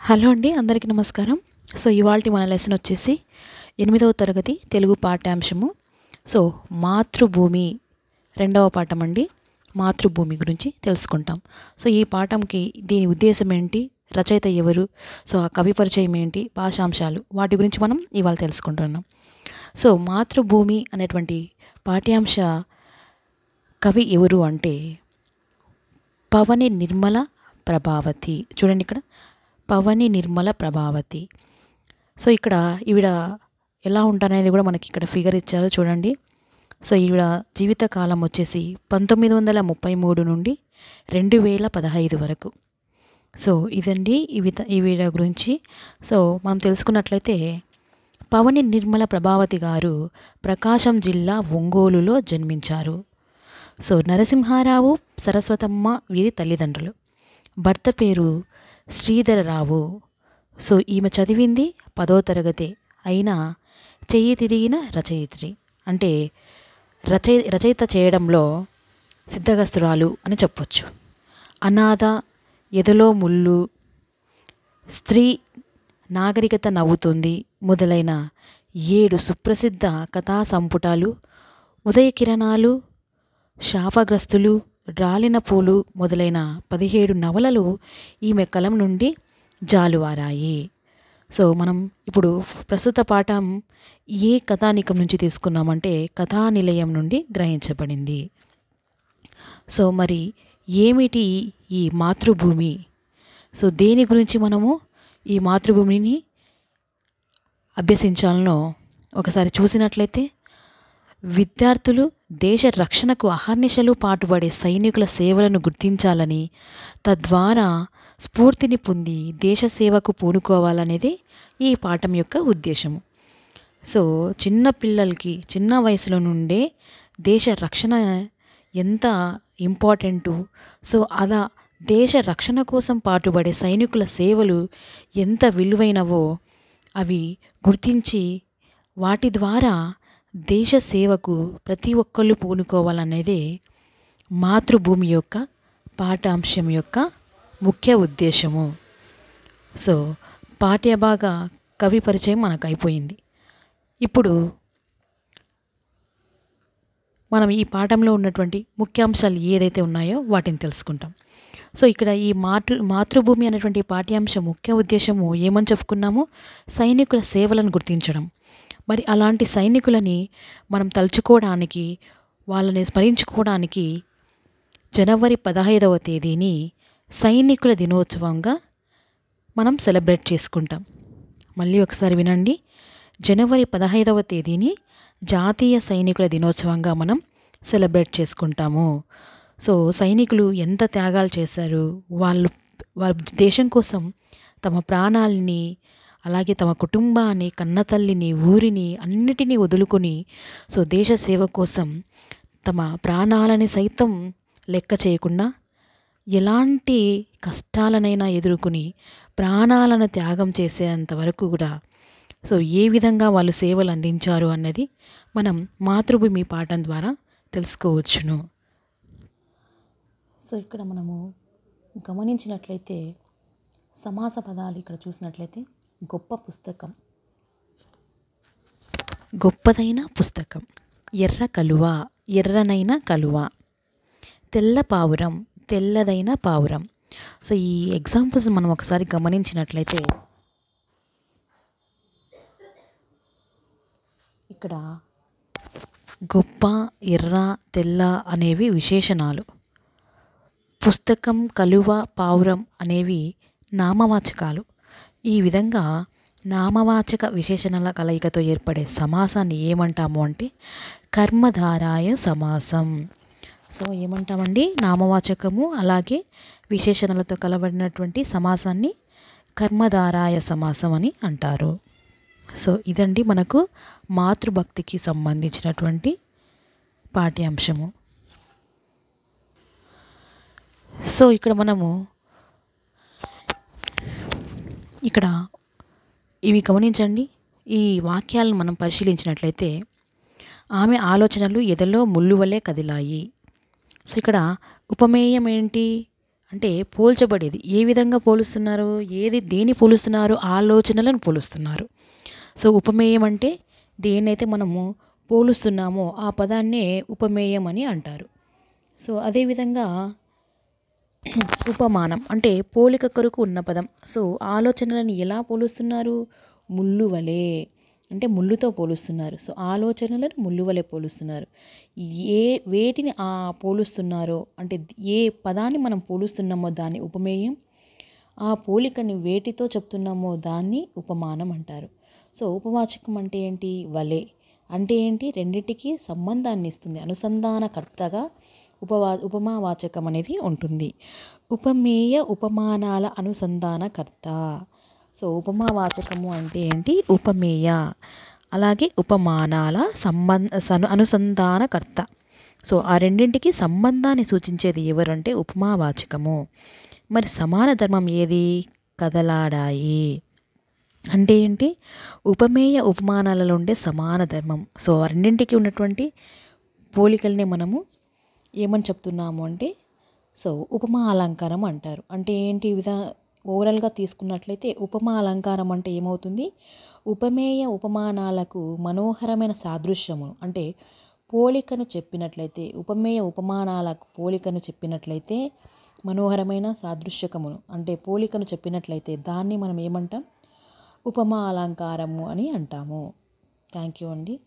Hello అండి, అందరికీ నమస్కారం. సో ఇవాల్టి మన లెసన్ వచ్చేసి 8వ తరగతి తెలుగు పాఠ్యాంశము. సో మాతృభూమి రెండవ పాఠం అండి. మాతృభూమి గురించి తెలుసుకుంటాం. సో ఈ పాఠంకి దీని ఉద్దేశం ఏంటి, రచయిత ఎవరు, సో ఆ కవి పరిచయం ఏంటి, భాషాంశాలు వాటి గురించి మనం ఇవాళ తెలుసుకుంటున్నాం. సో మాతృభూమి అనేటువంటి పాఠ్యాంశ కవి ఎవరు అంటే పవని నిర్మల ప్రభావతి. చూడండి ఇక్కడ పవని నిర్మల ప్రభావతి. సో ఇక్కడ ఈవిడ ఎలా ఉంటారనేది కూడా మనకి ఇక్కడ ఫిగర్ ఇచ్చారు చూడండి. సో ఈవిడ జీవితకాలం వచ్చేసి 1933 నుండి 2015 వరకు. సో ఇదండి ఈవిడ గురించి. సో మనం తెలుసుకున్నట్లయితే పవని నిర్మల ప్రభావతి గారు ప్రకాశం జిల్లా ఒంగోలులో జన్మించారు. సో నరసింహారావు, సరస్వతమ్మ వీరి తల్లిదండ్రులు. భర్త పేరు శ్రీధరరావు. సో ఈమె చదివింది 10వ తరగతి అయినా చెయ్యి తిరిగిన రచయిత్రి, అంటే రచయిత చేయడంలో సిద్ధగస్తురాలు అని చెప్పొచ్చు. అనాథ, ఎదలో ముళ్ళు, స్త్రీ, నాగరికత నవ్వుతుంది మొదలైన 7 సుప్రసిద్ధ కథా సంపుటాలు, ఉదయకిరణాలు, శాపగ్రస్తులు, రాలిన పూలు మొదలైన 17 నవలలు ఈమె కలం నుండి జాలువారాయి. సో మనం ఇప్పుడు ప్రస్తుత పాఠం ఏ కథానికం నుంచి తీసుకున్నామంటే కథానిలయం నుండి గ్రహించబడింది. సో మరి ఏమిటి ఈ మాతృభూమి? సో దేని గురించి మనము ఈ మాతృభూమిని అభ్యసించాలనో ఒకసారి చూసినట్లయితే, విద్యార్థులు దేశ రక్షణకు అహర్నిశలు పాటుపడే సైనికుల సేవలను గుర్తించాలని, తద్వారా స్ఫూర్తిని పొంది దేశ సేవకు పూనుకోవాలనేది ఈ పాఠం యొక్క ఉద్దేశము. సో చిన్న పిల్లలకి చిన్న వయసులో నుండే దేశ రక్షణ ఎంత ఇంపార్టెంటు, సో అలా దేశ రక్షణ కోసం పాటుపడే సైనికుల సేవలు ఎంత విలువైనవో అవి గుర్తించి వాటి ద్వారా దేశ సేవకు ప్రతి ఒక్కళ్ళు పూనుకోవాలనేదే మాతృభూమి యొక్క పాఠ్యాంశం యొక్క ముఖ్య ఉద్దేశము. సో పాఠ్యభాగ కవి పరిచయం మనకు అయిపోయింది. ఇప్పుడు మనం ఈ పాఠంలో ఉన్నటువంటి ముఖ్యాంశాలు ఏదైతే ఉన్నాయో వాటిని తెలుసుకుంటాం. సో ఇక్కడ ఈ మాతృభూమి అనేటువంటి పాఠ్యాంశం ముఖ్య ఉద్దేశము ఏమని చెప్పుకున్నాము, సైనికుల సేవలను గుర్తించడం. మరి అలాంటి సైనికులని మనం తలుచుకోవడానికి, వాళ్ళని స్మరించుకోవడానికి జనవరి 15వ తేదీని సైనికుల దినోత్సవంగా మనం సెలబ్రేట్ చేసుకుంటాం. మళ్ళీ ఒకసారి వినండి, జనవరి 15వ తేదీని జాతీయ సైనికుల దినోత్సవంగా మనం సెలబ్రేట్ చేసుకుంటాము. సో సైనికులు ఎంత త్యాగాలు చేశారు, వాళ్ళ దేశం కోసం తమ ప్రాణాలని, అలాగే తమ కుటుంబాన్ని, కన్నతల్లిని, ఊరిని అన్నిటినీ వదులుకొని సో దేశ సేవ కోసం తమ ప్రాణాలని సైతం లెక్క చేయకుండా ఎలాంటి కష్టాలనైనా ఎదుర్కొని ప్రాణాలను త్యాగం చేసేంత వరకు కూడా సో ఏ విధంగా వాళ్ళు సేవలు అందించారు అన్నది మనం మాతృభూమి పాఠం ద్వారా తెలుసుకోవచ్చును. సో ఇక్కడ మనము గమనించినట్లయితే సమాస పదాలు ఇక్కడ చూసినట్లయితే గొప్ప పుస్తకం, గొప్పదైన పుస్తకం, ఎర్ర కలువ, ఎర్రనైన కలువ, తెల్ల పావురం, తెల్లదైన పావురం. సో ఈ ఎగ్జాంపుల్స్ మనం ఒకసారి గమనించినట్లయితే ఇక్కడ గొప్ప, ఎర్ర, తెల్ల అనేవి విశేషణాలు, పుస్తకం, కలువ, పావురం అనేవి నామవాచకాలు. ఈ విధంగా నామవాచక విశేషణాల కలయికతో ఏర్పడే సమాసాన్ని ఏమంటాము అంటే కర్మధారాయ సమాసం. సో ఏమంటామండి, నామవాచకము అలాగే విశేషణాలతో కలబడినటువంటి సమాసాన్ని కర్మధారాయ సమాసం అని అంటారు. సో ఇదండి మనకు మాతృభక్తికి సంబంధించినటువంటి పాఠ్యాంశము. సో ఇక్కడ మనము ఇక్కడ ఇవి గమనించండి, ఈ వాక్యాలను మనం పరిశీలించినట్లయితే ఆమె ఆలోచనలు ఎదలో ముళ్ళు వలె కదిలాయి. సో ఇక్కడ ఉపమేయం ఏంటి అంటే పోల్చబడేది. ఏ విధంగా పోలుస్తున్నారు? ఏది దేన్ని పోలుస్తున్నారు? ఆలోచనలను పోలుస్తున్నారు. సో, ఉపమేయం అంటే దేన్నైతే మనము పోలుస్తున్నామో ఆ పదాన్నే ఉపమేయం అని అంటారు. సో, అదేవిధంగా ఉపమానం అంటే పోలిక కొరకు ఉన్న పదం. సో, ఆలోచనలను ఎలా పోలుస్తున్నారు? ముల్లు వలె. అంటే ముల్లుతో పోలుస్తున్నారు. సో, ఆలోచనలను ముల్లు వలె పోలుస్తున్నారు. ఏ వేటిని పోలుస్తున్నారో అంటే ఏ పదాన్ని మనం పోలుస్తున్నామో దాన్ని ఉపమేయం. ఆ పోలికని వేటితో చెప్తున్నామో దాన్ని ఉపమానం అంటారు. సో, ఉపవాచకం అంటే ఏంటి? వలె. అంటే ఏంటి? రెండిటికి సంబంధాన్ని ఇస్తుంది. అనుసంధానకర్తగా ఉపమావాచకం అనేది ఉంటుంది. ఉపమేయ ఉపమానాల అనుసంధానకర్త. సో, ఉపమావాచకము అంటే ఏంటి? ఉపమేయ. అలాగే ఉపమానాల అనుసంధానకర్త. సో, ఆ రెండింటికి సంబంధాన్ని సూచించేది ఎవరంటే ఉపమావాచకము. మరి సమాన ధర్మం ఏది? కదలాడాయి. అంటే ఏంటి? ఉపమేయ ఉపమానాలలో ఉండే సమాన ధర్మం. సో, ఆ రెండింటికి ఉన్నటువంటి పోలికల్ని మనము ఏమని చెప్తున్నాము అంటే సో, ఉపమా అలంకారం అంటారు. అంటే ఏంటి? ఓవరాల్గా తీసుకున్నట్లయితే ఉపమా అలంకారం అంటే ఏమవుతుంది? ఉపమేయ ఉపమానాలకు మనోహరమైన సాదృశ్యము అంటే పోలికను చెప్పినట్లయితే, ఉపమేయ ఉపమానాలకు పోలికను చెప్పినట్లయితే, మనోహరమైన సాదృశ్యకమును అంటే పోలికను చెప్పినట్లయితే దాన్ని మనం ఏమంటాం? ఉపమా అలంకారము అని అంటాము. థ్యాంక్ యూ అండి.